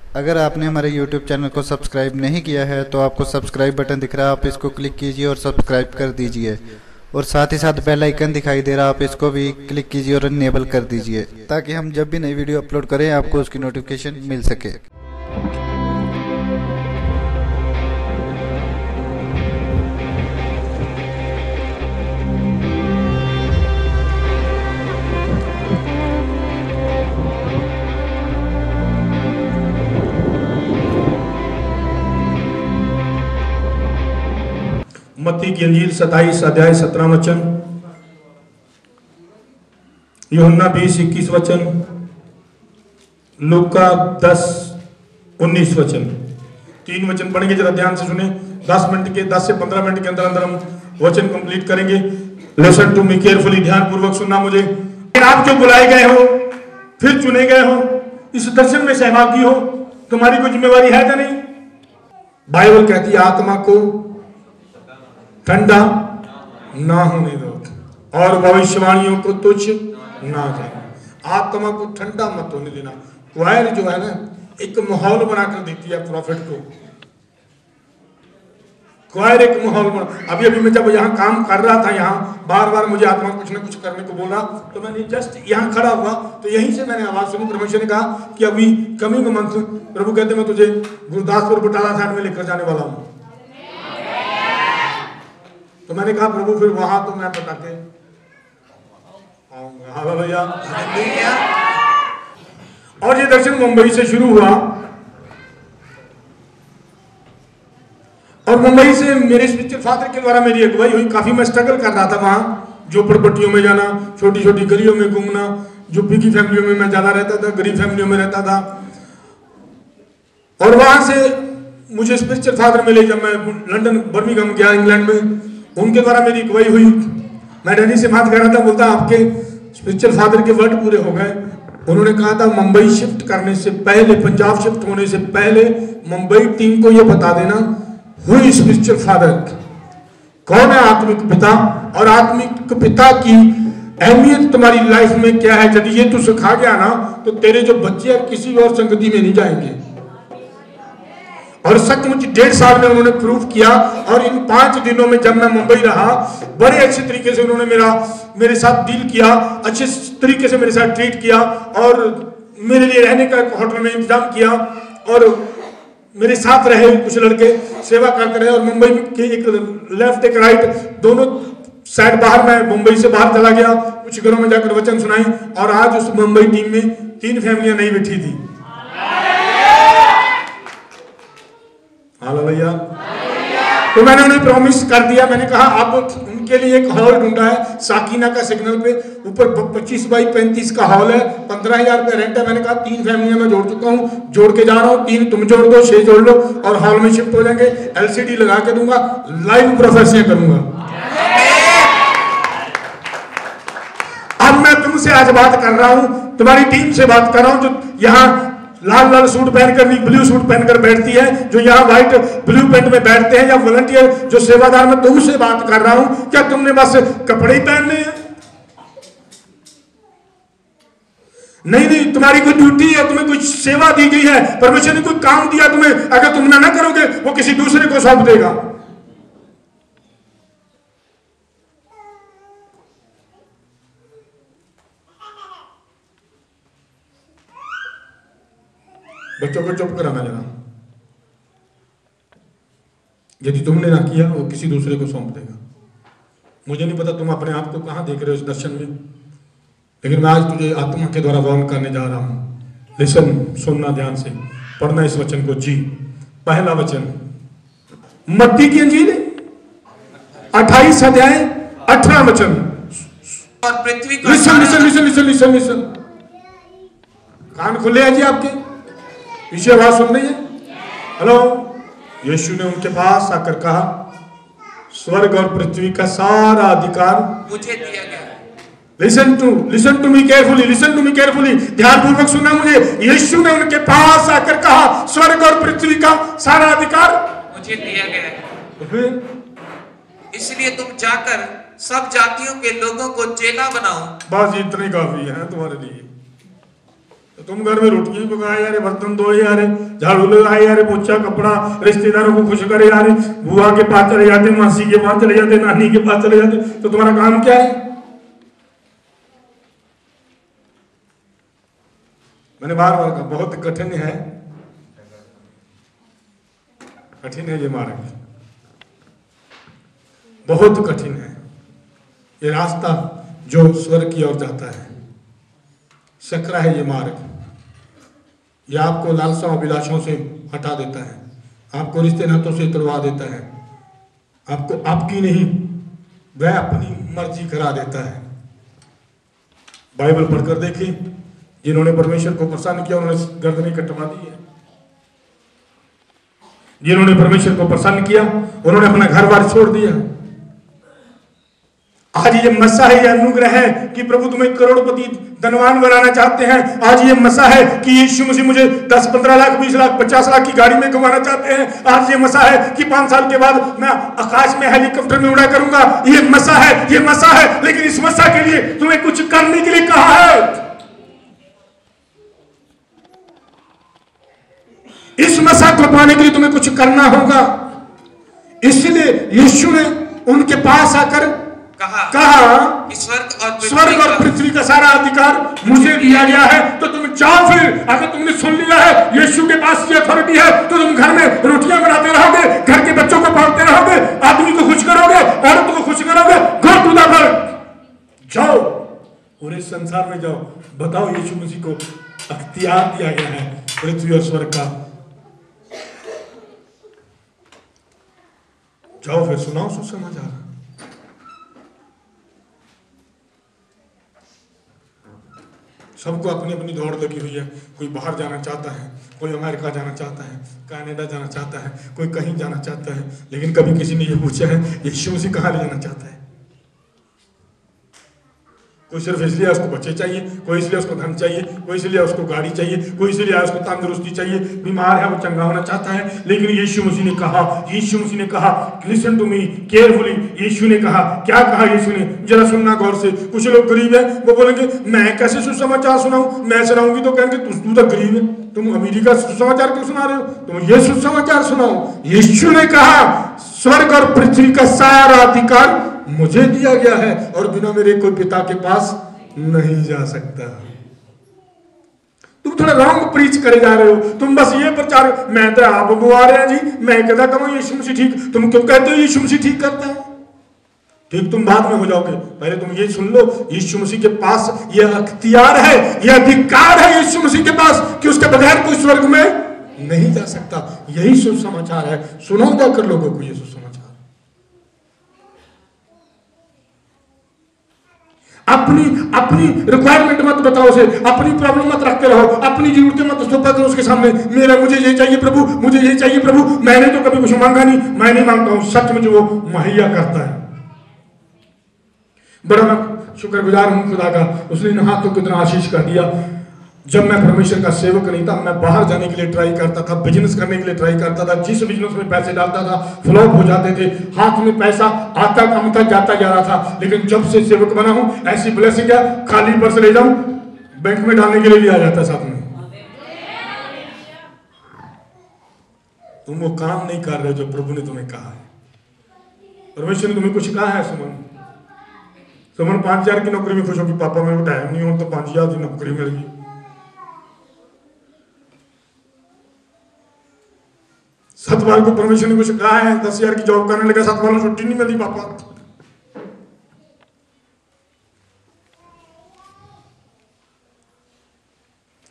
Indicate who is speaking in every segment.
Speaker 1: अगर आपने हमारे YouTube चैनल को सब्सक्राइब नहीं किया है तो आपको सब्सक्राइब बटन दिख रहा है, आप इसको क्लिक कीजिए और सब्सक्राइब कर दीजिए। और साथ ही साथ बेल आइकन दिखाई दे रहा है, आप इसको भी क्लिक कीजिए और इनेबल कर दीजिए ताकि हम जब भी नई वीडियो अपलोड करें आपको उसकी नोटिफिकेशन मिल सके।
Speaker 2: मत्ती की अंजील 27 अध्याय 17 वचन, यूहन्ना 20-21 वचन, लूका 10-19 वचन। 3 वचन पढ़ेंगे, जरा ध्यान से सुने। 10 से 15 मिनट के अंदर अंदर हम वचन कंप्लीट करेंगे। लिसन टू मी केयरफुली, ध्यान पूर्वक सुनना मुझे। आप जो बुलाए गए हो, फिर चुने गए हो, इस दर्शन में सहभागी हो, तुम्हारी कोई जिम्मेवारी है या नहीं? बाइबल कहती है आत्मा को ठंडा ना होने दो और भविष्यवाणियों को तुच्छ ना जानो। आत्मा को ठंडा मत होने देना। क्वायर जो है ना, एक माहौल बनाकर देती है प्रॉफिट को। क्वायर एक माहौल बना। अभी मैं जब यहाँ काम कर रहा था, यहाँ बार बार मुझे आत्मा कुछ ना कुछ करने को बोल रहा, तो मैंने जस्ट यहाँ खड़ा हुआ तो यहीं से मैंने आवाज सुनी। परमेश्वर ने कहा कि अभी कमिंग मंथ प्रभु कहते मैं तुझे गुरदासपुर बटाला साइड में लेकर जाने वाला हूँ। तो मैंने कहा प्रभु फिर वहां तो मैं बता के आऊंगा। हालेलुया। और ये दर्शन मुंबई से शुरू हुआ और मुंबई से मेरे स्पिरिचुअल फादर के द्वारा मेरी अगुवाई हुई। काफी मैं स्ट्रगल कर रहा था वहां, झोपड़पट्टियों में जाना, छोटी छोटी गलियों में घूमना। यूपी की फैमिलियों में मैं ज्यादा रहता था, गरीब फैमिलियों में रहता था। और वहां से मुझे स्पिरिचुअल फादर मिले जब मैं लंदन बर्मिंघम गया, इंग्लैंड में। उनके द्वारा मेरी अगुवाई हुई। मैं डैडी से बात कर रहा था, बोलता आपके स्पिरिचुअल फादर के वर्ड पूरे हो गए। उन्होंने कहा था मुंबई शिफ्ट करने से पहले, पंजाब शिफ्ट होने से पहले मुंबई टीम को यह बता देना हुई स्पिरिचुअल फादर कौन है, आत्मिक पिता, और आत्मिक पिता की अहमियत तुम्हारी लाइफ में क्या है। यदि ये तू सिखा गया ना तो तेरे जो बच्चे किसी और संगति में नहीं जाएंगे। और सचमुच 1.5 साल में उन्होंने प्रूव किया। और इन 5 दिनों में जब मैं मुंबई रहा, बड़े अच्छे तरीके से उन्होंने मेरे साथ डील किया, अच्छे तरीके से मेरे साथ ट्रीट किया और मेरे लिए रहने का होटल में इंतजाम किया। और मेरे साथ रहे कुछ लड़के, सेवा करते रहे। और मुंबई के एक लेफ्ट एक राइट दोनों साइड बाहर, मैं मुंबई से बाहर चला गया, कुछ घरों में जाकर वचन सुनाई। और आज उस मुंबई टीम में 3 फैमिलियां नहीं बैठी थी। हालेलुया। तो मैंने उन्हें प्रॉमिस कर दिया, मैंने कहा आप उनके लिए एक हॉल ढूंढा है साकीना का सिग्नल पे, ऊपर 25 बाई 35 का हॉल है, 15,000 रुपये रेंट है। मैंने कहा 3 फैमिलियां मैं जोड़ चुका हूँ, जोड़ के जा रहा हूँ, 3 तुम जोड़ दो, 6 जोड़ लो और हॉल में शिफ्ट हो जाएंगे। LCD लगा के दूंगा, लाइव प्रोफेसियां करूंगा। अब मैं तुमसे आज बात कर रहा हूं, तुम्हारी टीम से बात कर रहा हूं, जो यहाँ लाल लाल सूट पहनकर, ब्लू सूट पहनकर बैठती है, जो यहाँ व्हाइट ब्लू पेंट में बैठते हैं, या वॉलंटियर जो सेवादार, में तुमसे बात कर रहा हूं। क्या तुमने बस कपड़े ही पहनने हैं? नहीं, तुम्हारी कोई ड्यूटी है, तुम्हें कुछ सेवा दी गई है, परमेश्वर ने कोई काम दिया तुम्हें। अगर तुम ना करोगे वो किसी दूसरे को सौंप देगा। बच्चों को चुप कराना जरा। यदि तुमने ना किया वो किसी दूसरे को सौंप देगा। मुझे नहीं पता तुम अपने आप को कहां देख रहे हो इस दर्शन में, लेकिन मैं आज तुझे आत्मा के द्वारा वार्न करने जा रहा हूं। लिसन, सुनना ध्यान से, पढ़ना इस वचन को जी। पहला वचन, मत्ती की अंजील 28 अध्याय 18 वचन।
Speaker 3: और पृथ्वी का
Speaker 2: listen listen listen listen listen listen. कान खुले हैं जी आपके? पीछे आवाज सुन रही है? हेलो। यीशु ने उनके पास आकर कहा, स्वर्ग और पृथ्वी का सारा अधिकार
Speaker 3: मुझे दिया गया है।
Speaker 2: Listen to me carefully, listen to me carefully, ध्यान पूर्वक सुनना मुझे। यीशु ने उनके पास आकर कहा, स्वर्ग और पृथ्वी का सारा अधिकार
Speaker 3: मुझे दिया गया है।
Speaker 2: तो फिर
Speaker 3: इसलिए तुम जाकर सब जातियों के लोगों को चेला बनाओ।
Speaker 2: बस इतने काफी है तुम्हारे लिए। तो तुम घर में रोटियां पकाए यार, बर्तन धोए यार, झाड़ू लगाए यार, पोछा कपड़ा, रिश्तेदारों को खुश करे यार, बुआ के पास चले जाते, मासी के पास चले जाते, नानी के पास चले जाते, तो तुम्हारा काम क्या है? मैंने बार बार कहा बहुत कठिन है, कठिन है ये मार्ग, बहुत कठिन है ये रास्ता जो स्वर्ग की ओर जाता है। सकरा है ये मार्ग, ये आपको लालसा और अभिलाषों से हटा देता है, आपको रिश्ते नातों से तुड़वा देता है, आपको आपकी नहीं वह अपनी मर्जी करा देता है। बाइबल पढ़कर देखें, जिन्होंने परमेश्वर को प्रसन्न किया उन्होंने गर्दनें कटवा दी है। जिन्होंने परमेश्वर को प्रसन्न किया उन्होंने अपना घर बार छोड़ दिया। आज ये मसा है, ये अनुग्रह है कि प्रभु तुम्हें करोड़पति धनवान बनाना चाहते हैं। आज ये मसा है कि यीशु मसीह मुझे 10-15 लाख 20 लाख 50 लाख की गाड़ी में घुमाना चाहते हैं। आज ये मसा है कि 5 साल के बाद मैं आकाश में हेलीकॉप्टर में उड़ा करूंगा। ये मसा है, ये मसा है। लेकिन इस मसा के लिए तुम्हें कुछ करने के लिए कहा है। इस मसा को पाने के लिए तुम्हें कुछ करना होगा। इसलिए यीशु ने उनके पास आकर कहा
Speaker 3: कि
Speaker 2: स्वर्ग और पृथ्वी का सारा अधिकार मुझे दिया गया है, तो तुम जाओ। फिर अगर तुमने सुन लिया है यीशु के पास ये अथॉरिटी है, तो तुम घर में रोटियां बनाते रहोगे, घर के बच्चों को पालते रहोगे, आदमी को खुश करोगे, औरत को खुश करोगे। गो टू द वर्ल्ड, जाओ और इस संसार में जाओ, बताओ यीशु मसीह को अख्तियार दिया गया है पृथ्वी और स्वर्ग का। जाओ फिर सुनाओ सुसमाचार। सबको अपनी अपनी दौड़ लगी हुई है। कोई बाहर जाना चाहता है, कोई अमेरिका जाना चाहता है, कनाडा जाना चाहता है, कोई कहीं जाना चाहता है। लेकिन कभी किसी ने ये पूछा है यीशु मसीह कहाँ ले जाना चाहता है? कोई सिर्फ इसलिए उसको बच्चे चाहिए, कोई इसलिए उसको धन चाहिए, कोई इसलिए उसको गाड़ी चाहिए, कोई इसलिए उसको तंदुरुस्ती चाहिए, बीमार है वो चंगा होना चाहता है। लेकिन यीशु मसीह ने कहा लिसन टू मी केयरफुली। यीशु ने कहा, क्या कहा यीशु ने? जरा सुनना गौर से। कुछ लोग गरीब है, वो बोलेंगे मैं कैसे सुसमाचार सुनाऊं? मैं सुनाऊंगी तो कहेंगे तू तो गरीब है, तुम अमीरी का सुसमाचार क्यों सुना रहे हो? तुम ये सुसमाचार सुनाओ। यीशु ने कहा स्वर्ग और पृथ्वी का सारा अधिकार मुझे दिया गया है और बिना मेरे कोई पिता के पास नहीं जा सकता। तुम थोड़ा रॉन्ग प्रीच करे जा रहे हो। तुम बस ये प्रचार, मैं तो आप बुआ रहे हैं जी, मैं कहता कहूँ यीशु मसीह ठीक। तुम क्यों कहते हो यीशु मसीह ठीक करता है? ठीक तुम बाद में हो जाओगे, पहले तुम ये सुन लो यीशु मसीह के पास ये अख्तियार है, ये अधिकार है यीशु मसीह के पास कि उसके बगैर कोई स्वर्ग में नहीं जा सकता। यही सुसमाचार है। सुनाओ जाकर लोगों को ये सुसमाचार। अपनी रिक्वायरमेंट मत बताओ उसे, अपनी प्रॉब्लम मत रखते रहो, अपनी जरूरतें मत थोपा करो उसके सामने। मुझे ये चाहिए प्रभु, मुझे ये चाहिए प्रभु। मैंने तो कभी कुछ मांगा नहीं, मैं नहीं मांगता हूं, सच में जो वो मुहैया करता है। बड़ा मैं शुक्रगुजार हूं खुदा का, उसने इन हाथों को इतना आशीष कर दिया। जब मैं परमेश्वर का सेवक नहीं था, मैं बाहर जाने के लिए ट्राई करता था, बिजनेस करने के लिए ट्राई करता था। जिस बिजनेस में पैसे डालता था फ्लॉप हो जाते थे, हाथ में पैसा आता कम था, जाता जा रहा था। लेकिन जब से सेवक बना हूं, ऐसी ब्लेसिंग है, खाली पर्स ले जाऊं बैंक में डालने के लिए भी आ जाता है साथ में। तुम वो काम नहीं कर रहे जो प्रभु ने तुम्हें कहा है। परमेश्वर ने तुम्हें कुछ कहा है सुमन 5,000 की नौकरी में खुश होगी, पापा मेरे को टाइम नहीं हो तो 5,000 की नौकरी मिल गई। सतवाल को परमेश्वर ने कुछ कहा है, 10,000 की जॉब करने लगा, सतवाल को छुट्टी नहीं मिली पापा।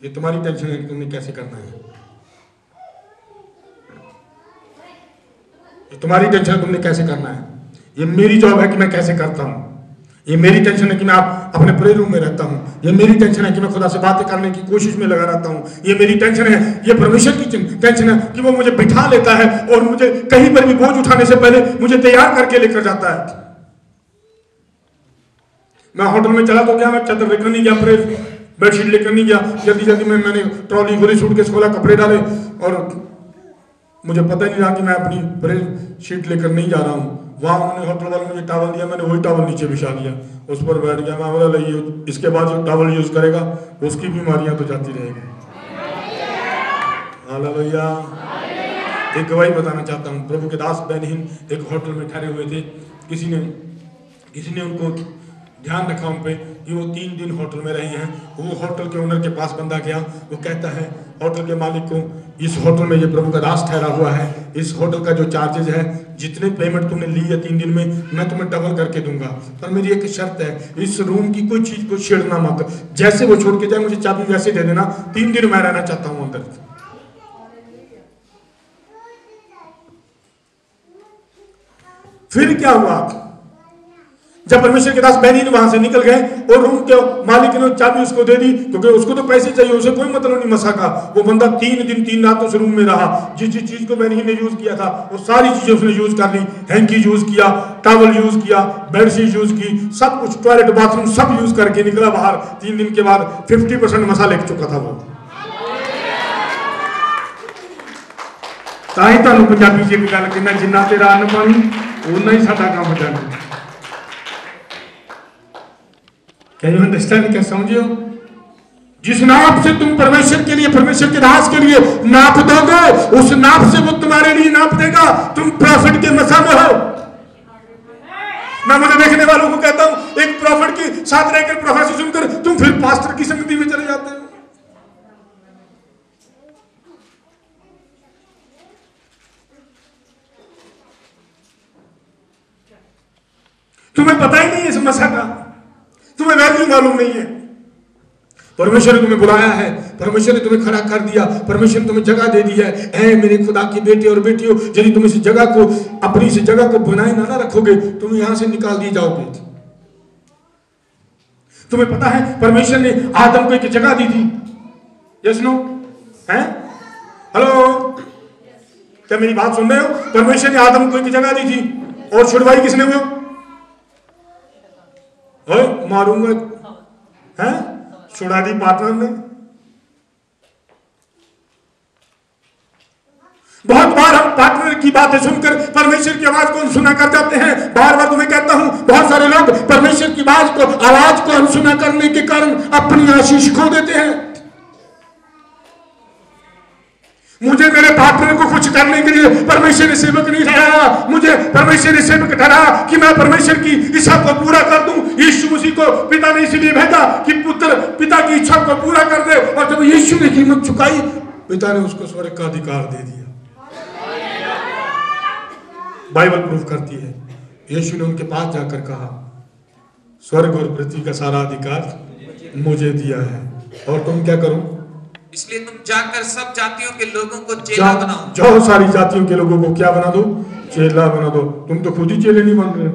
Speaker 2: ये तुम्हारी टेंशन है कि तुमने कैसे करना है। ये तुम्हारी टेंशन है तुमने कैसे करना है। ये मेरी जॉब है कि मैं कैसे करता हूं। ये मेरी टेंशन है कि मैं अपने प्रे रूम में रहता हूं। ये मेरी टेंशन है कि मैं खुदा से बातें करने की कोशिश में लगा रहता हूं। ये मेरी टेंशन है, ये परमेश्वर की टेंशन है कि वो मुझे बिठा लेता है और मुझे कहीं पर भी बोझ उठाने से पहले मुझे तैयार करके लेकर जाता है। मैं होटल में चला तो गया, मैं चादर लेकर नहीं गया, प्रेस बेडशीट लेकर नहीं गया, जल्दी जल्दी में मैंने ट्रॉली खोली, सूटकेस खोला, कपड़े डाले और मुझे पता ही नहीं रहा कि मैं अपनी प्रेस शीट लेकर नहीं जा रहा हूँ। वहां उन्होंने होटल वाले मुझे टॉवल दिया, मैंने वही टॉवल नीचे बिछा लिया, उस पर बैठ गया। मैं बोला इसके बाद जो टॉवल यूज करेगा उसकी बीमारियां तो जाती रहेगी। हालेलुया। एक गवाही बताना चाहता हूँ। प्रभु के दास बहनहीन एक होटल में ठहरे हुए थे। किसी ने उनको ध्यान रखा उन पे कि वो 3 दिन होटल में रहे हैं। वो होटल के ओनर के पास बंदा गया, वो कहता है होटल के मालिक को, इस होटल में ये प्रभु का दास ठहरा हुआ है, इस होटल का जो चार्जेज है, जितने पेमेंट तुमने ली है 3 दिन में, मैं तुम्हें डबल करके दूंगा, पर मेरी एक शर्त है, इस रूम की कोई चीज को छेड़ना मत। जैसे वो छोड़ के जाए मुझे चाबी वैसे दे देना, 3 दिन मैं रहना चाहता हूँ अंदर। फिर क्या हुआ? जब परमेश्वर के दास बहनी वहां से निकल गए और रूम के मालिक ने चाबी उसको दे दी, क्योंकि उसको तो पैसे चाहिए, उसे कोई मतलब नहीं मसा का। वो बंदा 3 दिन 3 रात उस रूम में रहा। जिस चीज को बहनी ने यूज किया था वो सारी चीजें उसने यूज कर ली। हैंकी यूज किया, टॉवल यूज किया, बेडशीट यूज की, सब कुछ, टॉयलेट बाथरूम सब यूज करके निकला बाहर। 3 दिन के बाद 50% मसा ले चुका था वो। ताही तुहानू पंजाबी च एक गल कहना, जिन्ना तेरा अन्न पानी उन्ना ही साडा काम जाना। Can you understand? क्या समझियो? जिस नाप से तुम परमेश्वर के लिए, परमेश्वर के दास के लिए नाप दोगे, उस नाप से वो तुम्हारे लिए नाप देगा। तुम प्रॉफिट के मसा में हो। मैं मुझे देखने वालों को कहता हूं, एक प्रॉफिट के साथ रहकर प्रोफेसर सुनकर तुम फिर पास्टर की संगति में चले जाते हो। तुम्हें पता ही नहीं है इस मसा का, तुम्हें वैल्यू मालूम नहीं है। परमेश्वर ने तुम्हें बुलाया है, परमेश्वर ने तुम्हें खड़ा कर दिया, परमेश्वर ने तुम्हें जगह दे दी है। ऐ मेरे खुदा के बेटे और बेटियों, यदि तुम इस जगह को, अपनी इस जगह को बनाए ना रखोगे, तुम यहां से निकाल दिए जाओगे। तुम्हें पता है परमेश्वर ने आदम को एक जगह दी थी। Yes no? हैं? हेलो, क्या मेरी बात सुन रहे हो? परमेश्वर ने आदम को एक जगह दी थी और छुड़वाई किसने हुआ? मारूंगा हैं? छुड़ा दी पार्टनर ने। बहुत बार हम पार्टनर की बातें सुनकर परमेश्वर की आवाज को अनसुना कर जाते हैं। बार बार तुम्हें कहता हूं, बहुत सारे लोग परमेश्वर की आवाज को अनसुना करने के कारण अपनी आशीष खो देते हैं। मुझे मेरे पार्टनर को कुछ करने के लिए परमेश्वर ने सेवक नहीं ठहराया, मुझे परमेश्वर ने सेवक ठहराया कि मैं परमेश्वर की इच्छा को पूरा कर दूं। यीशु मसीह को पिता ने इसलिए भेजा कि पुत्र पिता की इच्छा को पूरा कर दे, और जब यीशु ने कीमत चुकाई, पिता ने उसको स्वर्ग का अधिकार दे दिया। बाइबल प्रूफ करती है। यीशु ने उनके पास जाकर कहा, स्वर्ग और पृथ्वी का सारा अधिकार मुझे दिया है, और तुम क्या करो?
Speaker 3: इसलिए तुम जाकर सब जातियों के लोगों को चेला बनाओ।
Speaker 2: जाओ, सारी जातियों के लोगों को क्या बना दो? चेला बना दो। तुम तो खुद ही चेले नहीं बन रहे।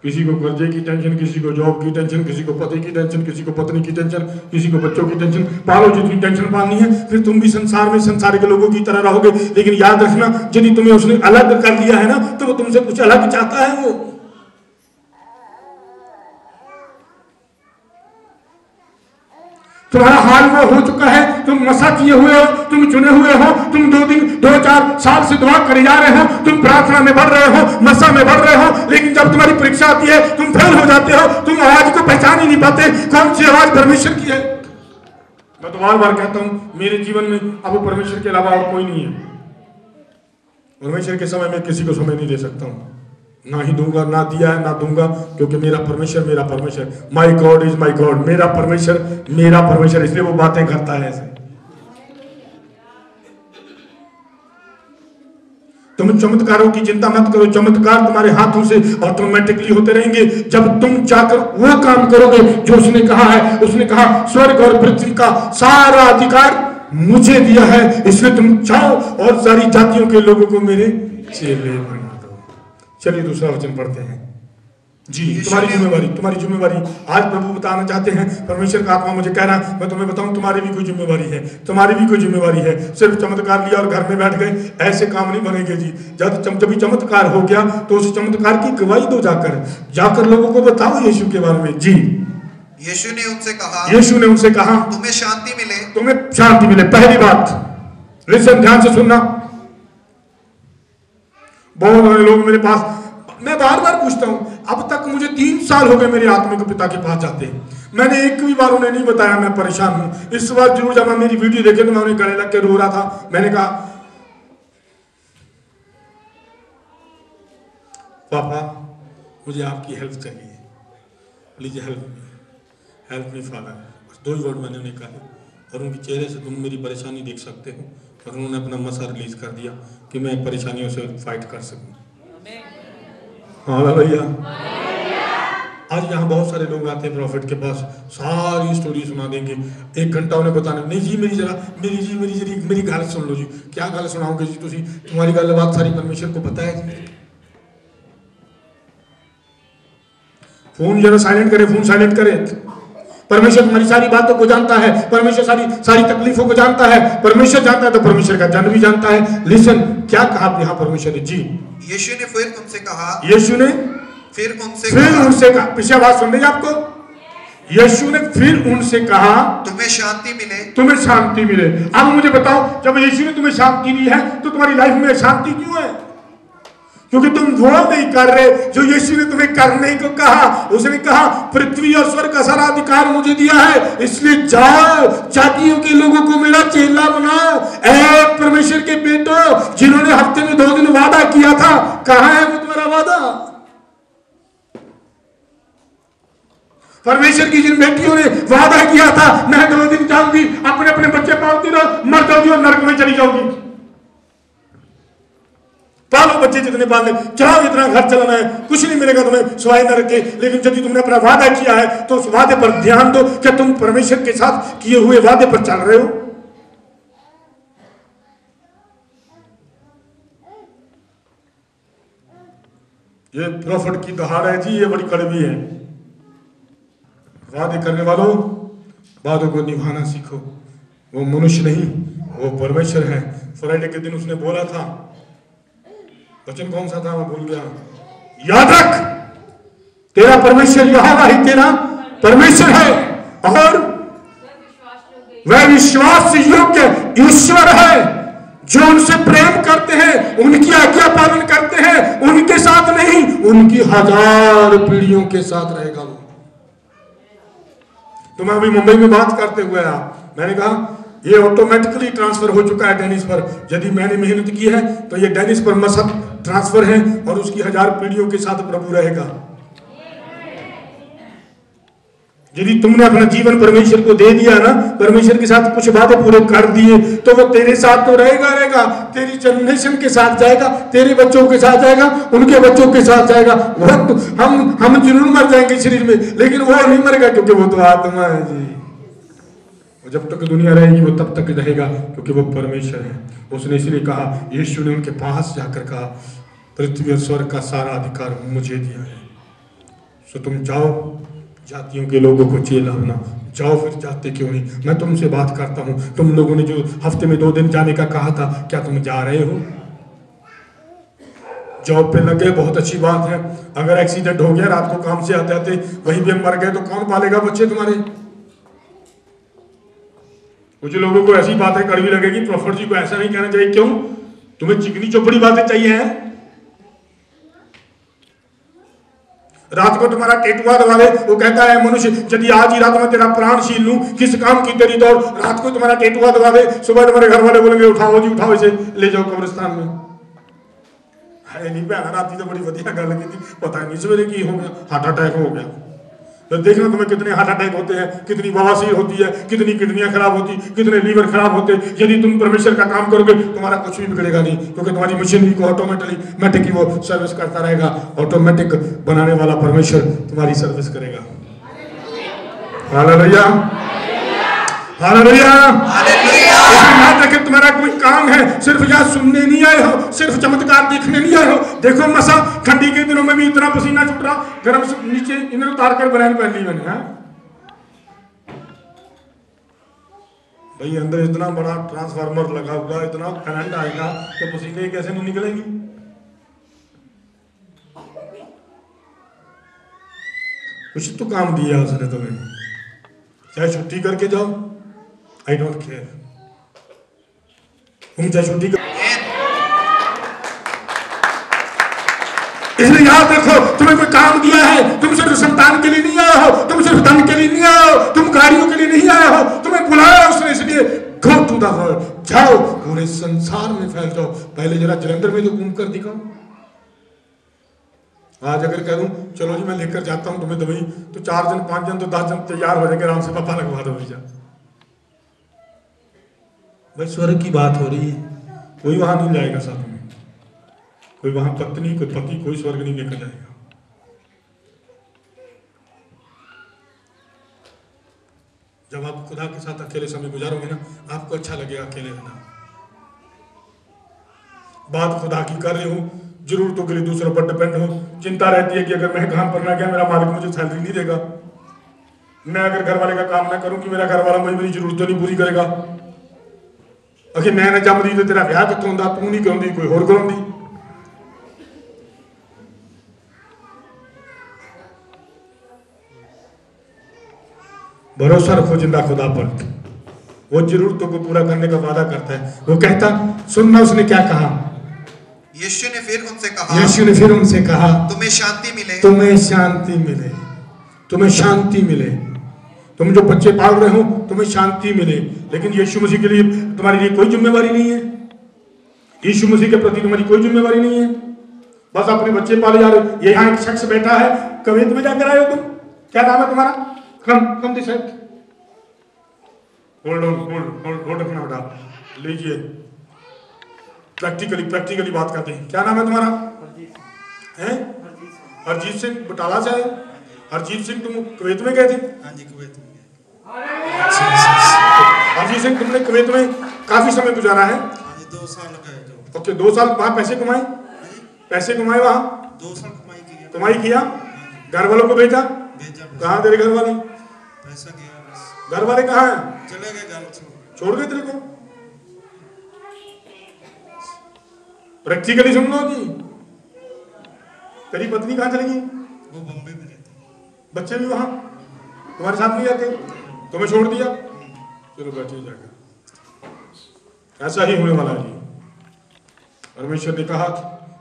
Speaker 2: किसी को कर्जे की टेंशन, किसी को जॉब की टेंशन, किसी को पति की टेंशन, किसी को पत्नी की टेंशन, किसी को बच्चों की टेंशन। पालो जितनी टेंशन पालनी है, फिर तुम भी संसार में संसार के लोगों की तरह रहोगे। लेकिन याद रखना, यदि तुम्हें उसने अलग कर दिया है ना, तो वो तुमसे कुछ अलग चाहता है। वो तुम्हारा हाल वो हो चुका है, तुम मसा किए हुए हो, तुम चुने हुए हो, तुम 2 दिन 2-4 साल से दुआ करे जा रहे हो, तुम प्रार्थना में बढ़ रहे हो, मसा में बढ़ रहे हो, लेकिन जब तुम्हारी परीक्षा आती है तुम फेल हो जाते हो। तुम आवाज को पहचान ही नहीं पाते कौन सी आवाज परमेश्वर की है। मैं तो बार बार कहता हूं, मेरे जीवन में अब परमेश्वर के अलावा और कोई नहीं है। परमेश्वर के समय में किसी को समय नहीं दे सकता हूं, ना ही दूंगा, ना दिया है, ना दूंगा, क्योंकि मेरा परमेश्वर माई गॉड इज माई गॉड। मेरा परमेश्वर, इसलिए वो बातें करता है ऐसे। तुम चमत्कारों की चिंता मत करो, चमत्कार तुम्हारे हाथों से ऑटोमेटिकली होते रहेंगे जब तुम जाकर वो काम करोगे जो उसने कहा है। उसने कहा, स्वर्ग और पृथ्वी का सारा अधिकार मुझे दिया है, इसलिए तुम जाओ और सारी जातियों के लोगों को मेरे चेले बना दो। चलिए दूसरा वचन पढ़ते हैं। जी, तुम्हारी जिम्मेवारी आज प्रभु बताना चाहते हैं। परमेश्वर का आत्मा मुझे कह रहा है, मैं तुम्हें बताऊं, तुम्हारी भी कोई जिम्मेवारी है। सिर्फ चमत्कार लिया और घर में बैठ गए, ऐसे काम नहीं बनेंगे जी। जब चमत्कार हो गया तो उस चमत्कार की गवाही दो, जाकर लोगों को बताओ यीशु के बारे में। जी,
Speaker 3: यीशु ने उनसे कहा तुम्हें शांति मिले। पहली बात, लिसन, ध्यान से सुनना।
Speaker 2: बहुत सारे लोग मेरे पास, मैं बार बार पूछता हूं, अब तक मुझे 3 साल हो गए मेरे आत्मिक पिता के पास जाते हैं, मैंने एक भी बार उन्हें नहीं बताया मैं परेशान हूं। इस बार जरूर जब मेरी वीडियो देखे तो मैं उन्हें गले लग के रो रहा था। मैंने कहा पापा मुझे आपकी हेल्प चाहिए, प्लीज हेल्प मी फादर। बस 2 ही वर्ड मैंने उन्हें कहा और उनके चेहरे से तुम मेरी परेशानी देख सकते हो। और उन्होंने अपना मसा रिलीज कर दिया कि मैं परेशानियों से फाइट कर सकूं। हाँ भैया, आज यहाँ बहुत सारे लोग आते हैं प्रॉफिट के पास, सारी स्टोरी सुना देंगे, 1 घंटा उन्हें बताने, नहीं जी मेरी गल सुन लो जी। क्या गल सुनाओगे जी तुसी, तुम्हारी गल बात सारी परमेश्वर को पता है जी। फोन जरा साइलेंट करे, फोन साइलेंट करे। परमेश्वर तुम्हारी सारी बातों को जानता है, परमेश्वर सारी तकलीफों को जानता है, परमेश्वर जानता है तो परमेश्वर का जन भी जानता है। लिसन, क्या कहा यहाँ परमेश्वर ने जी।
Speaker 3: यीशु ने फिर उनसे कहा,
Speaker 2: यीशु ने
Speaker 3: फिर उनसे कहा,
Speaker 2: पीछे आवाज सुन रही है आपको? यीशु ने फिर उनसे कहा,
Speaker 3: तुम्हें शांति मिले,
Speaker 2: तुम्हें शांति मिले। अब मुझे बताओ, जब यीशु ने तुम्हें शांति दी है तो तुम्हारी लाइफ में शांति क्यों है? क्योंकि तुम वो नहीं कर रहे जो यीशु ने तुम्हें करने को कहा। उसने कहा पृथ्वी और स्वर्ग का सारा अधिकार मुझे दिया है, इसलिए जाओ जातियों के लोगों को मेरा चेला बनाओ। ऐ परमेश्वर के बेटो, जिन्होंने हफ्ते में 2 दिन वादा किया था, कहां है वो तुम्हारा वादा? परमेश्वर की जिन बेटियों ने वादा किया था, मैं 2 दिन जाऊंगी, अपने अपने बच्चे पालती रहो, मर जाओगी और नरक में चली जाओगी। पालो बच्चे जितने पालने, चलाओ जितना घर चलाना है, कुछ नहीं मिलेगा तुम्हें सिवाय नरक के। लेकिन यदि तुमने अपना वादा किया है तो उस वादे पर ध्यान दो। क्या तुम परमेश्वर के साथ किए हुए वादे पर चल रहे हो? ये प्रॉफिट की दहाड़ है जी, ये बड़ी कड़वी है। वादे करने वालों, वादों को निभाना सीखो। वो मनुष्य नहीं, वो परमेश्वर है। फ्राइडे के दिन उसने बोला था, वचन कौन सा था मैं भूल गया, याद रख तेरा परमेश्वर यहोवा ही तेरा परमेश्वर है और वह विश्वास योग्य ईश्वर है। जो उनसे प्रेम करते हैं, उनकी आज्ञा पालन करते हैं, उनके साथ नहीं, उनकी 1000 पीढ़ियों के साथ रहेगा वो। तो मैं अभी मुंबई में बात करते हुए आया, मैंने कहा ये ऑटोमेटिकली ट्रांसफर हो चुका है डेनिस पर। यदि मैंने मेहनत की है तो ये डेनिस पर मसद ट्रांसफर है और उसकी 1000 पीढ़ियों के साथ प्रभु रहेगा। यदि तुमने अपना जीवन परमेश्वर को दे दिया ना, परमेश्वर के साथ कुछ वादे पूरे कर दिए, तो वो तेरे साथ तो रहेगा, तेरी जनरेशन के साथ जाएगा, तेरे बच्चों के साथ जाएगा, उनके बच्चों के साथ जाएगा। वक्त हम जरूर मर जाएंगे शरीर में, लेकिन वो नहीं मरेगा, क्योंकि वो तो आत्मा है जी। जब तक दुनिया रहेगी वो तब तक रहेगा, क्योंकि वो परमेश्वर है। उसने इसलिए कहा, यीशु ने उनके पास जाकर कहा, पृथ्वी और स्वर्ग का सारा अधिकार मुझे दिया है, सो तुम जाओ जातियों के लोगों को चेला बना। जाओ, फिर जाते क्यों नहीं? मैं तुमसे बात करता हूं, तुम लोगों ने जो हफ्ते में 2 दिन जाने का कहा था, क्या तुम जा रहे हो? जॉब पे लगे, बहुत अच्छी बात है। अगर एक्सीडेंट हो गया, रात को काम से आते आते वहीं पे मर गए, तो कौन पालेगा बच्चे तुम्हारे? कुछ लोगों को ऐसी बातें कड़वी लगेगी, प्रॉफिट जी को ऐसा नहीं कहना चाहिए। क्यों? तुम्हें चिकनी चौपड़ी बातें चाहिए हैं? रात को तुम्हारा टेटुआ वाले वो कहता है, मनुष्य यदि आज ही रात में तेरा प्राण छीन लूं, किस काम की तेरी दौड़। रात को तुम्हारा टेटुआ दबा दे, सुबह तुम्हारे घर वाले बोलेंगे उठाओ जी उठाओ, इसे ले जाओ कब्रिस्तान में। है नहीं भैन, रात तो बड़ी बढ़िया गल की थी, पता नहीं सवेरे की हो गया, हार्ट अटैक हो गया। तो देखना तुम्हें कितने हार्ट अटैक होते हैं, कितनी बवासीर होती है, कितनी किडनियां खराब होती, कितने लीवर खराब होते। यदि तुम परमेश्वर का काम करोगे, तुम्हारा कुछ भी बिगड़ेगा नहीं, क्योंकि तुम्हारी मशीनरी को ऑटोमेटिक ही वो सर्विस करता रहेगा। ऑटोमेटिक बनाने वाला परमेश्वर तुम्हारी सर्विस करेगा। Hallelujah, hallelujah, hallelujah. याद रखें, तुम्हारा कोई काम है, सिर्फ यहाँ सुनने नहीं आए हो, सिर्फ चमत्कार देखने नहीं आए हो। देखो मसा, ठंडी के दिनों में भी इतना पसीना छूट रहा, गर्म से नीचे इन्हें उतार कर बनाने पहन ली मैंने। भाई अंदर इतना बड़ा ट्रांसफार्मर लगा हुआ, इतना करंट आएगा तो पसीने कैसे नहीं निकलेंगी? कुछ तो काम दिया उसने तुम्हें, चाहे छुट्टी करके जाओ, आई डोंट केयर। तुम चाहे छुट्टी कर, इसलिए याद रखो, तुम्हें कोई काम दिया है, तुम सिर्फ संतान के लिए नहीं आए हो, तुम सिर्फ धन के लिए नहीं आए हो, तुम गाड़ियों के लिए नहीं आए हो, तुम्हें बुलाया उसने, इसलिए गो टू द वर्ल्ड, जाओ पूरे संसार में फैल जाओ। पहले जरा जलंधर में तो घूम कर दिखाओ। आज अगर कह दूं चलो जी मैं लेकर जाता हूं तुम्हें दुबई, तो 4 जन 5 जन तो 10 जन तैयार हो जाएंगे, आराम से पापा लगवा दो भैया। भाई स्वर्ग की बात हो रही है, कोई वहां नहीं जाएगा साथ में, कोई वहां पत्नी कोई पति कोई स्वर्ग नहीं लेकर जाएगा। जब आप खुदा के साथ अकेले समय गुजारोगे ना, आपको अच्छा लगेगा अकेले रहना। बात खुदा की कर रहे हो, जरूरतों के लिए दूसरों पर डिपेंड हो, चिंता रहती है कि अगर मैं काम पर ना गया मेरा मालिक मुझे सैलरी नहीं देगा, मैं अगर घर वाले का काम ना करूं कि मेरा घर वाला मेरी जरूरतें नहीं पूरी करेगा। अखिर मैं ना जमदी तो तेरा ब्याह कितों होंदा, तू नहीं कराउंदी कोई होर कराउंदी। भरोसा रखो जिंदा खुदा पर, वो जरूरतों को पूरा करने का वादा करता है। वो कहता, सुनना उसने क्या कहा,
Speaker 3: यीशु ने फिर उनसे कहा तुम्हें शांति मिले,
Speaker 2: तुम्हें शांति मिले, तुम्हें शांति मिले। तुम जो बच्चे पाल रहे हो तुम्हें शांति मिले, लेकिन यीशु मसीह के लिए तुम्हारे लिए कोई जिम्मेवारी नहीं है। यीशु मसीह के प्रति तुम्हारी कोई जिम्मेवारी नहीं है, बस अपने बच्चे पाले जा रहे हो। यहाँ एक शख्स बैठा है, कवैत में जाकर आए हो तुम, क्या नाम है तुम्हारा? कम दिस होल्ड रखना बेटा, लीजिए प्रैक्टिकली बात करते हैं। क्या नाम है तुम्हारा? हैं? हरजीत सिंह बटाला से आए। हरजीत सिंह तुम कुवैत में गए थे?
Speaker 3: हाँ जी कुवैत में गए।
Speaker 2: हरजीत सिंह तुमने कुवैत में काफी समय गुजारा है?
Speaker 3: हाँ जी 2 साल गए।
Speaker 2: ओके 2 साल वहाँ पैसे कमाए? पैसे कमाए वहाँ?
Speaker 3: 2 साल कमाई
Speaker 2: किया। घर वालों को भेजा? कहाँ तेरे घर वाले?
Speaker 3: पैसा गया बस।
Speaker 2: घर वाले कहाँ हैं?
Speaker 3: चले गए, घर
Speaker 2: छोड़ गए तेरे को। प्रैक्टिकली सुन लो जी, तेरी पत्नी कहाँ चली गई?
Speaker 3: वो बॉम्बे में रहती है।
Speaker 2: बच्चे भी वहां तुम्हारे साथ नहीं जाते, तुम्हें छोड़ दिया? चलो बैठिए जाकर। ऐसा ही होने वाला है जी। परमेश्वर ने कहा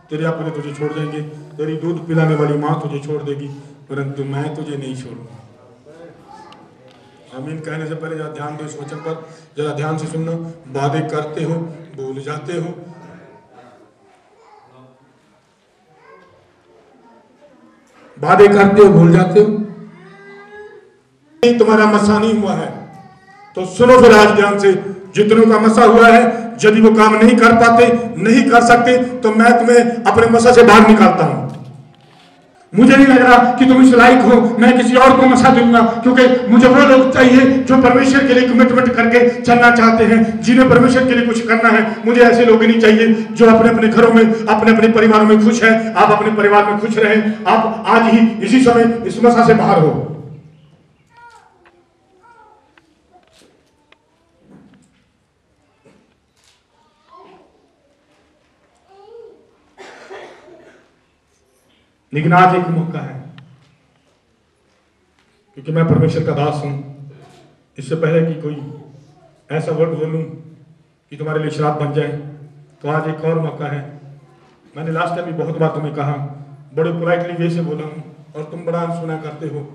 Speaker 2: तेरे अपने तुझे छोड़ देंगे, तेरी दूध पिलाने वाली माँ तुझे छोड़ देगी, परंतु मैं तुझे नहीं छोड़ूंगा। आमीन कहने से पहले जरा ध्यान दो इस वचन पर, जरा ध्यान से सुनना। वादे करते हो, भूल जाते हो, वादे करते हो भूल जाते हो। तुम्हारा मसा नहीं हुआ है तो सुनो फिर आज ध्यान से, जितनों का मसा हुआ है यदि वो काम नहीं कर पाते, नहीं कर सकते, तो मैं तुम्हें अपने मसा से बाहर निकालता हूं। मुझे नहीं लग रहा कि तुम इस लायक हो, मैं किसी और को मसा दूंगा, क्योंकि मुझे वो लोग चाहिए जो परमेश्वर के लिए कमिटमेंट करके चलना चाहते हैं, जिन्हें परमेश्वर के लिए कुछ करना है। मुझे ऐसे लोग नहीं चाहिए जो अपने अपने घरों में, अपने अपने परिवारों में खुश हैं। आप अपने परिवार में खुश रहें, आप आज ही इसी समय इस मसा से बाहर हो। लेकिन आज एक मौका है, क्योंकि मैं परमेश्वर का दास हूं। इससे पहले कि कोई ऐसा वर्ड बोलूं कि तुम्हारे लिए श्राप बन जाए, तो आज एक और मौका है। मैंने लास्ट टाइम भी बहुत बार तुम्हें कहा, बड़े पोलाइटली वे से बोला हूं और तुम बड़ा सुना करते हो।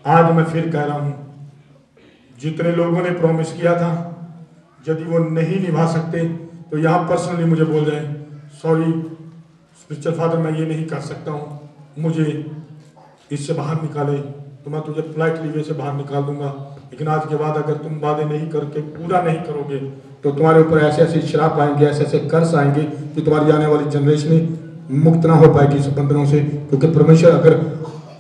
Speaker 2: आज मैं फिर कह रहा हूं, जितने लोगों ने प्रॉमिस किया था यदि वो नहीं निभा सकते तो यहाँ पर्सनली मुझे बोल जाए, सॉरी स्पिरिचुअल फादर मैं ये नहीं कर सकता हूँ, मुझे इससे बाहर निकाले, तो मैं तुझे पोलाइटली वे से बाहर निकाल दूंगा। लेकिन आज के बाद अगर तुम वादे नहीं करके पूरा नहीं करोगे तो तुम्हारे ऊपर ऐसे ऐसे श्राप आएंगे, ऐसे ऐसे कर्ज आएंगे कि तुम्हारी आने वाली जनरेशन मुक्त ना हो पाएगी इस बंधनों से। क्योंकि परमेश्वर अगर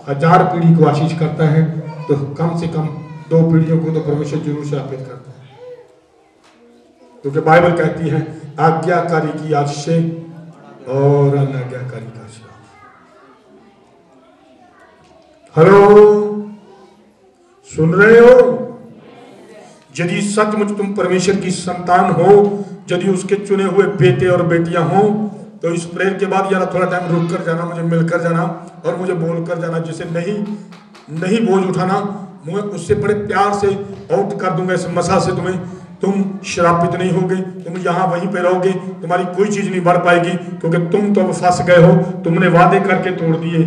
Speaker 2: 1000 पीढ़ी को आशीष करता है तो कम से कम 2 पीढ़ियों को तो परमेश्वर जरूर श्रापित करता है। क्योंकि बाइबल कहती है आज्ञाकारी की आशीष और अनाज्ञाकारी का श्राप। हेलो, सुन रहे हो? यदि सचमुच तुम परमेश्वर की संतान हो, यदि उसके चुने हुए बेटे और बेटियां हो, तो इस प्रेयर के बाद यार थोड़ा टाइम रुक कर जाना, मुझे मिलकर जाना और मुझे बोल कर जाना। जिसे नहीं बोझ उठाना, मैं उससे बड़े प्यार से आउट कर दूंगा इस मसा से तुम्हें। तुम श्रापित नहीं होगे, तुम यहाँ वहीं पे रहोगे, तुम्हारी कोई चीज नहीं बढ़ पाएगी, क्योंकि तुम तो अब फंस गए हो, तुमने वादे करके तोड़ दिए।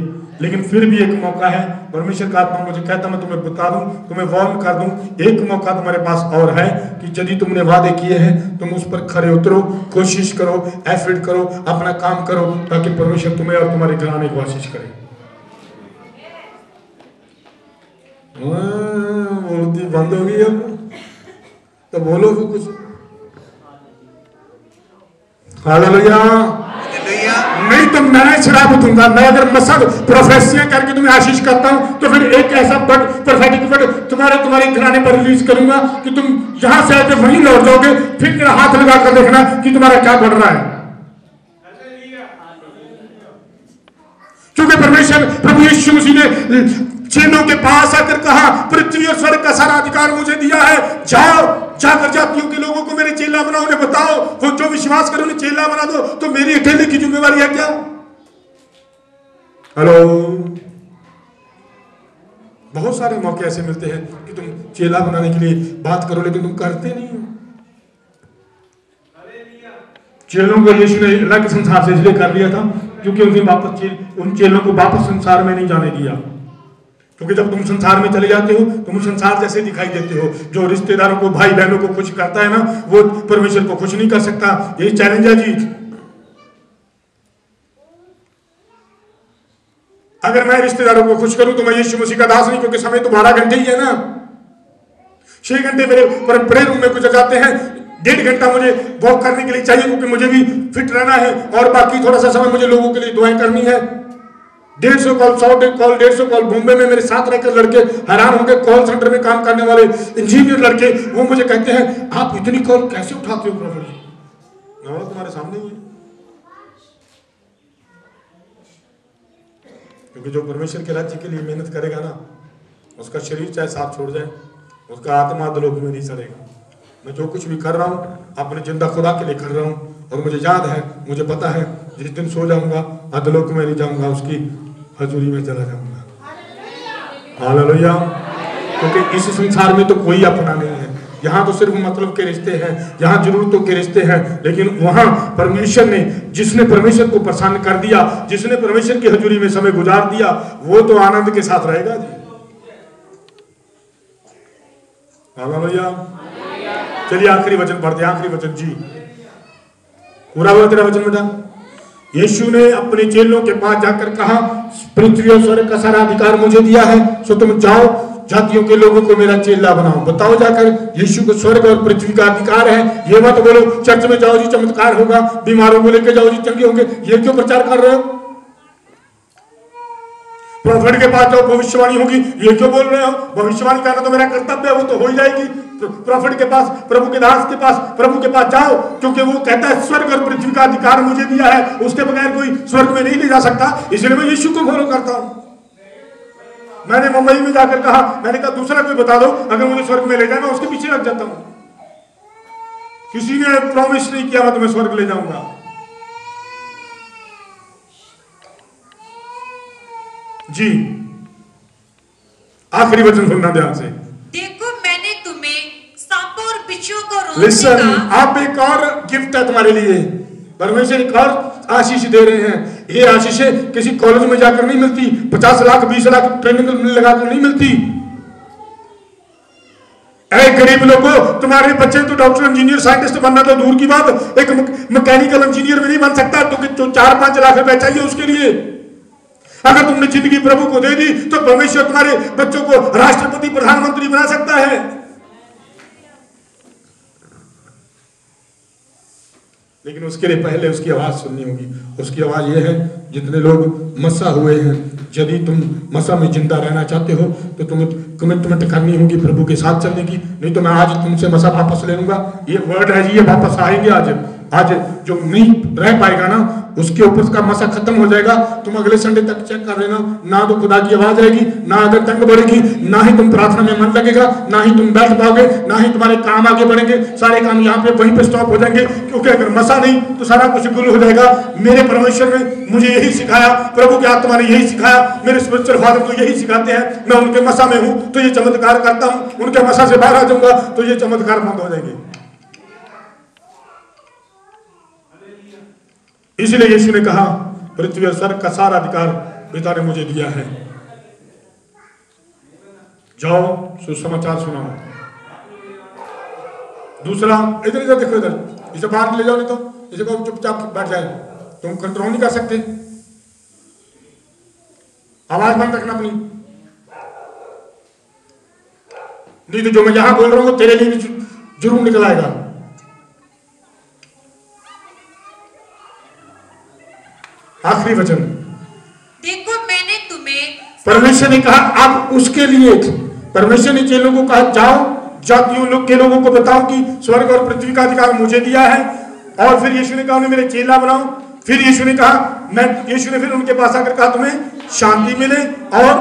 Speaker 2: लेकिन फिर भी एक मौका है, परमेश्वर का आत्मा मुझे कहता मैं तुम्हें बता दूं, तुम्हें वार्न कर दूं, एक मौका तुम्हारे पास और है कि यदि तुमने वादे किए हैं तुम उस पर खरे उतरो, कोशिश करो, एफर्ट करो, अपना काम करो, ताकि परमेश्वर तुम्हें और तुम्हारे घराने की आशीष करे। बोलती बंद हो गई अब तो बोलो भी कुछ। हालेलुया। नहीं तो मैं शराब दूंगा। मैं अगर मसद प्रोफेसियां करके तुम्हें आशीष करता हूं तो फिर एक ऐसा वर्ड, प्रोफेटिक वर्ड तुम्हारे घराने पर रिलीज करूंगा कि तुम जहां से आते वहीं लौट जाओगे। फिर मेरा हाथ लगा कर देखना कि तुम्हारा क्या बढ़ रहा है, क्योंकि परमेश्वर प्रभु यीशु मसीह ने चेलों के पास आकर कहा, पृथ्वी और स्वर्ग का सारा अधिकार मुझे दिया है, जाओ जाकर जातियों के लोगों को मेरे चेला बनाओ, उन्हें बताओ, वो जो विश्वास करे उन्हें चेला बना दो। तो मेरी अकेले की जिम्मेवारी है क्या? हेलो, बहुत सारे मौके ऐसे मिलते हैं कि तुम चेला बनाने के लिए बात करो, लेकिन तुम करते नहीं हो। चेलों को यीशु ने अलग संसार से इसलिए कर लिया था क्योंकि उन चेलों को वापस संसार में नहीं जाने दिया। क्योंकि जब तुम संसार में चले जाते हो तुम संसार जैसे दिखाई देते हो। जो रिश्तेदारों को, भाई बहनों को खुश करता है ना, वो परमेश्वर को खुश नहीं कर सकता। यही चैलेंज है जी। अगर मैं रिश्तेदारों को खुश करूं तो मैं यीशु मसीह का दास नहीं, क्योंकि समय तो 12 घंटे ही है ना। 6 घंटे मेरे प्रेयर रूम में गुजर जाते हैं, 1.5 घंटा मुझे वॉक करने के लिए चाहिए, क्योंकि मुझे भी फिट रहना है, और बाकी थोड़ा सा समय मुझे लोगों के लिए दुआएं करनी है। 150 कॉल, 150 कॉल बॉम्बे में मेरे साथ रहकर लड़के हैरान होंगे, कॉल सेंटर में काम करने वाले इंजीनियर लड़के, वो मुझे कहते हैं आप इतनी कॉल कैसे उठाते हो प्रभु जी? तुम्हारे सामने ही है। क्योंकि जो परमेश्वर के राज्य के लिए मेहनत करेगा ना, उसका शरीर चाहे साथ छोड़ जाए, उसका आत्मा अधोलोक में नहीं सड़ेगा। मैं जो कुछ भी कर रहा हूँ अपने जिंदा खुदा के लिए कर रहा हूँ, और मुझे याद है, मुझे पता है, जिस दिन सो जाऊंगा अधोलोक में नहीं जाऊंगा, उसकी हजूरी में चला जाऊंगा। हालेलुया। क्योंकि इस संसार में तो कोई अपना नहीं है। यहाँ तो सिर्फ मतलब के रिश्ते हैं, यहाँ जरूरतों के रिश्ते हैं, लेकिन वहां परमेश्वर ने, जिसने परमेश्वर को प्रसन्न कर दिया, जिसने परमेश्वर की हजूरी में समय गुजार दिया, वो तो आनंद के साथ रहेगा जी। हालेलुया। चलिए आखिरी वचन पढ़ते हैं। आखिरी वचन जी, पूरा हुआ तेरा वचन बेटा। यीशु ने अपने चेलों के पास जाकर कहा, पृथ्वी और स्वर्ग का सारा अधिकार मुझे दिया है, सो तुम जाओ जातियों के लोगों को मेरा चेला बनाओ। बताओ जाकर, यीशु को स्वर्ग और पृथ्वी का अधिकार है। ये मत बोलो चर्च में जाओ जी चमत्कार होगा, बीमारों को लेकर जाओ जी चंगे होंगे। ये क्यों प्रचार कर रहे हो? प्रॉफिट के पास जाओ भविष्यवाणी होगी, ये क्यों बोल रहे हो? भविष्यवाणी करना तो मेरा कर्तव्य है, वो तो हो ही जाएगी। प्रॉफिट के पास, प्रभु के दास के पास, प्रभु के पास जाओ, क्योंकि वो कहता है स्वर्ग और पृथ्वी का अधिकार मुझे दिया है, उसके बगैर कोई स्वर्ग में नहीं ले जा सकता। इसलिए मैं यीशु को फॉलो करता हूं। मैंने मुंबई में जाकर कहा, मैंने कहा दूसरा कोई बता दो अगर मुझे स्वर्ग में ले जाए, मैं उसके पीछे लग जाता हूं। किसी ने प्रॉमिस नहीं किया मैं तुम्हें स्वर्ग ले जाऊंगा। जी आखिरी वचन सुनना ध्यान से।
Speaker 4: देखो मैंने तुम्हें सांपों और बिच्छुओं को रोकने
Speaker 2: लिसन,
Speaker 4: का।
Speaker 2: आप एक और गिफ्ट है तुम्हारे लिए। परमेश्वर एक और आशीष दे रहे हैं। ये आशीषें किसी कॉलेज में जाकर नहीं मिलती, 50 लाख 20 लाख ट्रेनिंग लगाकर नहीं मिलती। ऐ गरीब लोगों, तुम्हारे बच्चे तो डॉक्टर, इंजीनियर, साइंटिस्ट बनना तो दूर की बात, एक मैकेनिकल इंजीनियर भी नहीं बन सकता, तो 4-5 लाख रुपए चाहिए उसके लिए। अगर तुमने जिंदगी प्रभु को दे दी तो परमेश्वर तुम्हारे बच्चों को राष्ट्रपति, प्रधानमंत्री बना सकता है। लेकिन उसके लिए पहले उसकी आवाज सुननी होगी। उसकी आवाज यह है, जितने लोग मसा हुए हैं, यदि तुम मसा में जिंदा रहना चाहते हो तो तुम्हें कमिटमेंट करनी होगी प्रभु के साथ चलने की। नहीं तो मैं आज तुमसे मसा वापस ले लूंगा। ये वर्ड है जी, ये वापस आएंगे। आज जो नहीं रह पाएगा ना, उसके ऊपर का मसा खत्म हो जाएगा। तुम अगले संडे तक चेक कर लेना, ना तो खुदा की आवाज आएगी, ना अगर तंग बढ़ेगी, ना ही तुम प्रार्थना में मन लगेगा, ना ही तुम बैठ पाओगे, ना ही तुम्हारे काम आगे बढ़ेंगे। सारे काम यहाँ पे वहीं पे स्टॉप हो जाएंगे, क्योंकि अगर मसा नहीं तो सारा कुछ गुल हो जाएगा। मेरे परमेश्वर ने मुझे यही सिखाया, प्रभु के आत्मा ने यही सिखाया, मेरे स्पिरिचुअल फादर तो यही सिखाते हैं। मैं उनके मसा में हूँ तो ये चमत्कार करता हूँ, उनके मसा से बाहर आ जाऊंगा तो ये चमत्कार बंद हो जाएंगे। इसलिए यीशु ने कहा, पृथ्वी और स्वर्ग का सारा अधिकार पिता ने मुझे दिया है, जाओ सुसमाचार सुनाओ। दूसरा, इधर इधर देखो, इधर इसे बाहर ले जाओ, नहीं तो इसे को चुपचाप बैठ जाए, तुम कंट्रोल नहीं कर सकते। आवाज बंद रखना अपनी, नहीं तो जो मैं यहां बोल रहा हूं तेरे लिए भी जरूर निकल आएगा। आखिरी वचन,
Speaker 4: देखो मैंने तुम्हें,
Speaker 2: परमेश्वर ने कहा, अब उसके लिए परमेश्वर ने चेलों को कहा, जाओ जातियों लोग के लोगों को बताओ कि स्वर्ग और पृथ्वी का अधिकार मुझे दिया है। और फिर यीशु ने कहा उन्हें मेरे चेला बनाओ। फिर यीशु ने कहा, यीशु ने फिर उनके पास आकर कहा, तुम्हें शांति मिले, और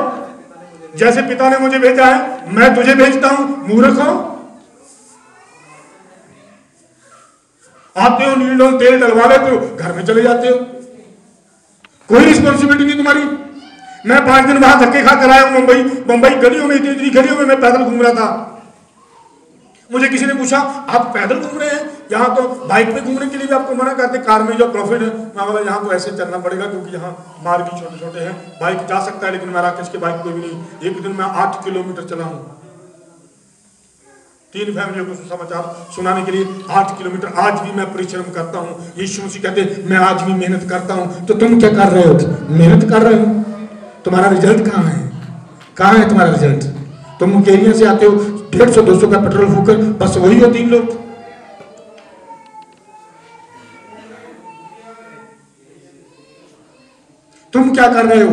Speaker 2: जैसे पिता ने मुझे भेजा है मैं तुझे भेजता हूं। मूर्ख हो, आते हो, नील और तेल डलवा लेते हो, घर में चले जाते हो, कोई रिस्पॉन्सिबिलिटी नहीं तुम्हारी। मैं 5 दिन वहां धक्के खा कर आया हूं मुंबई गलियों में, इतनी गलियों में मैं पैदल घूम रहा था। मुझे किसी ने पूछा, आप पैदल घूम रहे हैं? यहाँ तो बाइक पे घूमने के लिए भी आपको मना करते, कार में जो प्रॉफिट है। मैं बोला यहाँ तो ऐसे चलना पड़ेगा क्योंकि यहाँ मार्ग भी छोटे छोटे हैं, बाइक जा सकता है लेकिन मैं राकेश के बाइक पे भी नहीं। एक दिन मैं 8 किलोमीटर चला हूँ 3 फैमिलियों को समाचार सुनाने के लिए, 8 किलोमीटर। आज भी मैं परिश्रम करता हूँ। यीशु मसीह कहते मैं आज भी मेहनत करता हूँ। तो तुम क्या कर रहे हो? मेहनत कर रहे हो, तुम्हारा रिजल्ट कहाँ है? कहाँ है तुम्हारा रिजल्ट? तुम केरिया से आते हो, 150-200 का पेट्रोल फूकर, बस वही हो 3 लोग। तुम क्या कर रहे हो?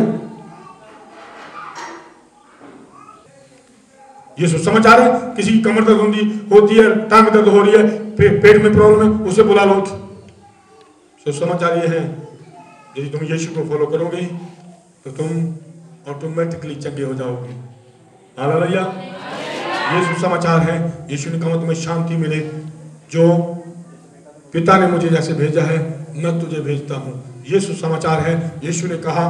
Speaker 2: ये सुसमाचार है। किसी की कमर दर्द होती है, टांग दर्द हो रही है, पेट में प्रॉब्लम है, उसे बुला लो। सुसमाचार ये है, यदि तुम यीशु को फॉलो करोगे तो तुम ऑटोमेटिकली चंगे हो जाओगे। हालेलुया। ये सुसमाचार है। यीशु ने कहा तुम्हें शांति मिले, जो पिता ने मुझे जैसे भेजा है मैं तुझे भेजता हूँ। ये सुसमाचार है। यीशु ने कहा,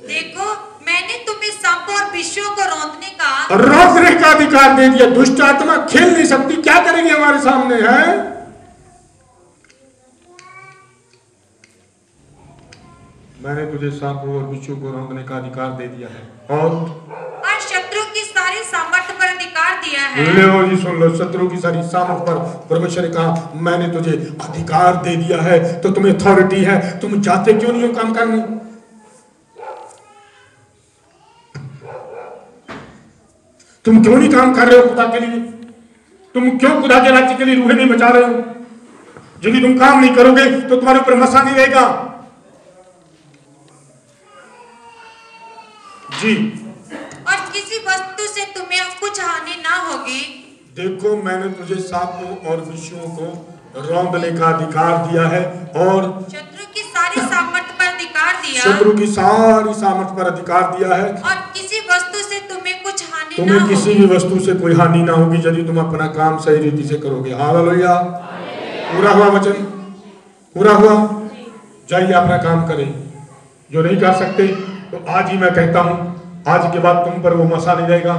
Speaker 4: देखो मैंने तुम्हें सांप और बिच्छुओं को रौंदने
Speaker 2: का अधिकार दे दिया। दुष्ट आत्मा खेल नहीं सकती, क्या करेंगे हमारे सामने है? मैंने तुझे सांपों और बिच्छुओं को रौंदने का अधिकार दे दिया है, और
Speaker 4: शत्रु की सारी सामर्थ पर अधिकार दिया है।
Speaker 2: लो जी, सुन लो, शत्रु की सारी सामर्थ पर परमेश्वर ने कहा मैंने तुझे अधिकार दे दिया है। तो तुम्हें अथॉरिटी है, तुम जाते क्यों नहीं हो काम करने? तुम क्यों नहीं काम कर रहे हो खुदा के लिए? तुम क्यों खुदा के राज्य के लिए रूहें नहीं बचा रहे हो? यदि तुम काम नहीं करोगे तो तुम्हारे ऊपर मसा नहीं रहेगा। जी,
Speaker 4: और किसी वस्तु से तुम्हें कुछ हानि ना होगी।
Speaker 2: देखो मैंने तुझे सांपों और बिच्छुओं को रौंदने का अधिकार दिया है, और
Speaker 4: शत्रु की सारी सामर्थ पर अधिकार दिया।
Speaker 2: शत्रु की सारी सामर्थ पर अधिकार दिया है,
Speaker 4: और किसी वस्तु से तुम्हें कुछ हानि
Speaker 2: तुम्हें
Speaker 4: ना
Speaker 2: किसी भी वस्तु से कोई हानि ना होगी यदि तुम अपना काम सही रीति से करोगे। हालेलुया। पूरा हुआ वचन, पूरा हुआ। जाइए अपना काम करें। जो नहीं कर सकते तो आज ही मैं कहता हूं, आज के बाद तुम पर वो मसा नहीं रहेगा।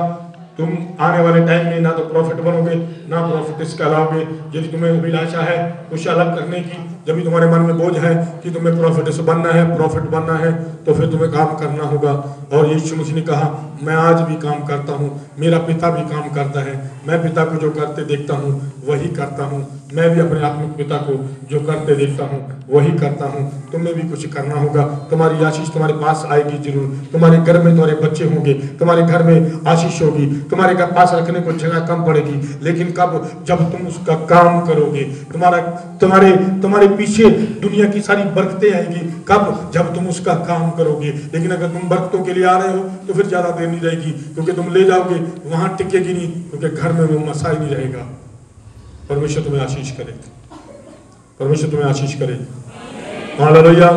Speaker 2: तुम आने वाले टाइम में ना तो प्रॉफिट बनोगे ना प्रॉफिट कहलाओगे। यदि तुम्हें अभिलाषा है कुछ अलग करने की, जब भी तुम्हारे मन में बोझ है कि तुम्हें प्रॉफिट बनना है, प्रॉफिट बनना है, तो फिर तुम्हें काम करना होगा। और यीशु मसीह ने कहा मैं आज भी काम करता हूँ, मेरा पिता भी काम करता है, मैं पिता को जो करते देखता हूँ वही करता हूँ। मैं भी अपने आत्मिक पिता को जो करते देखता हूँ वही करता हूँ। तुम्हें भी कुछ करना होगा। तुम्हारी आशीष तुम्हारे पास आएगी जरूर। तुम्हारे घर में तुम्हारे बच्चे होंगे, तुम्हारे घर में आशीष होगी, तुम्हारे घर पास रखने को जगह कम पड़ेगी। लेकिन कब? जब तुम उसका काम करोगे। तुम्हारे पीछे दुनिया की सारी बरकतें आएंगी। कब? जब तुम उसका काम करोगे। लेकिन अगर तुम बरकतों के लिए आ रहे हो तो फिर ज्यादा देर नहीं रहेगी, क्योंकि तुम ले जाओगे वहां टिकेगी नहीं, क्योंकि घर में वो मसा ही नहीं रहेगा। परमेश्वर तुम्हें आशीष करे, परमेश्वर तुम्हें आशीष करे। हालेलुया।